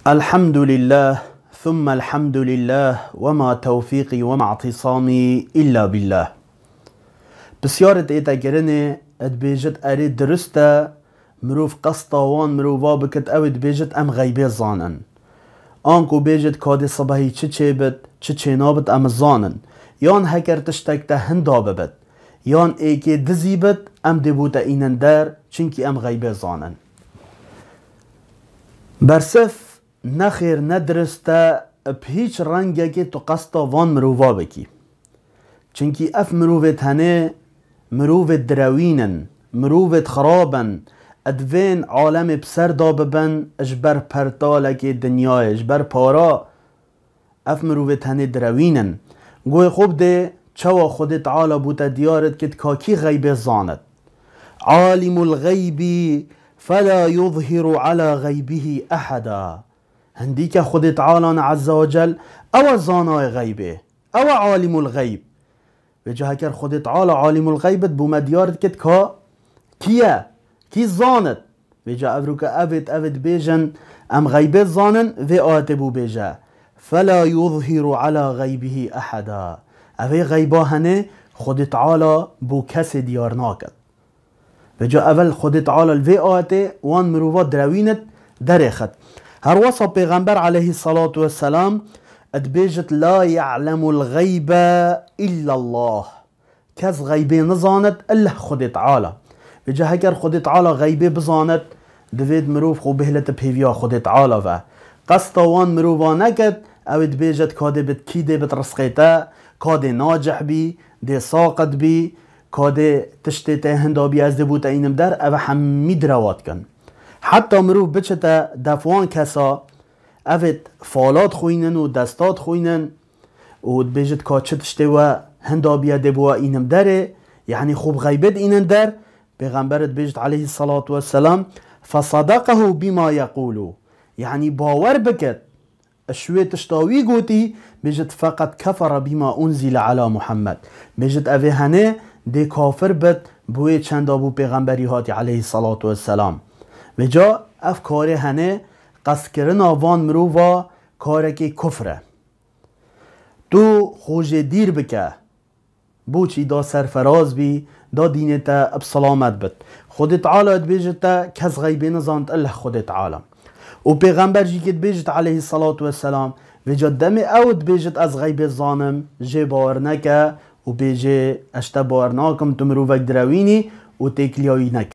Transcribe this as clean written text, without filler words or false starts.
الحمد لله ثم الحمد لله وما توفيقي وما اعتصامي إلا بالله. بسیارت ایتا گرنه اد بیجت اری درسته مروف قصتاوان مروفا بکت او اد بیجت ام غیبه زانن آنکو بیجت کاد صبحی چه بد چه نابد ام زانن یان هکر تشتکته هندا ببد یان ایکی دزی بد ام دبوتا اینن در چنکی ام غیبه زانن برسف نخیر ندرسته بهیچ رنگه که تو قصتا وان مروفا بکی چنکی اف مروفت هنه مروفت دروینن مروفت خرابن ادوین عالم بسر داببن اجبر پرتالک دنیای اجبر پارا اف مروفت هنه دروینن گوی خوب ده چوا خود تعالی بوتا دیارت کت کاکی غیبه زاند عالم الغیبی فلا يظهر على غیبه احدا هندی که خود تعالی عز وجل او زانای غیبه او عالم الغیب و جا کر خود تعالی عالم الغیبت بو مدیارت کت کا کیه کی زانت و جا افرو که اوید بیجن ام غیبه زانن و آتبو بیجا فلا يظهر على غیبه احدا اوی غیبه هنه خود تعالی بو کس دیار ناکد و جا اول خود تعالی الوی آته وان مروفات دروینت درخد هر وصف پیغمبر علیه الصلاة والسلام ادبیجت لا يعلم الغیب الا الله کس غیبه نزاند الا خود تعالی و جا هکر خود تعالی غیبه بزاند دوید مروف خو بهلت پیویا خود تعالی و قصد وان مروفا نکد او ادبیجت کاده بد کیده بد رسقیتا کاده ناجح بی ده ساقت بی کاده تشتیته هندابی از دبوتا اینم در او حمید روات کن حتی مروف بچتا دفوان کسا اوید فالات خوینن و دستات خوینن و بیجت که چه تشتی و هندابیه دبوا اینم داره یعنی خوب غیبت اینن در پیغمبرت بیجت علیه الصلاة والسلام فصدقه بما یقولو یعنی باور بکت اشوی تشتاوی گوتی بیجت فقط کفر بما انزل علی محمد بیجت اوی هنه ده کافر بد بوی چند ابو پیغمبری هاتی علیه الصلاة والسلام و جا اف کاره هنه قصد کرن آوان مروفا کاره که کفره تو خوش دیر بکه بوچی دا سرفراز بی دا دینتا بسلامت بد خود تعالی بیجتا کس غیبه نزاند الله خود تعالی و پیغمبر جی که بیجت علیه الصلاة والسلام و جا دم اود بیجت از غیبه زانم جه باور نکه و بیجه اشتا باور ناکم تو مروفک دروینی و تکلیایی نکه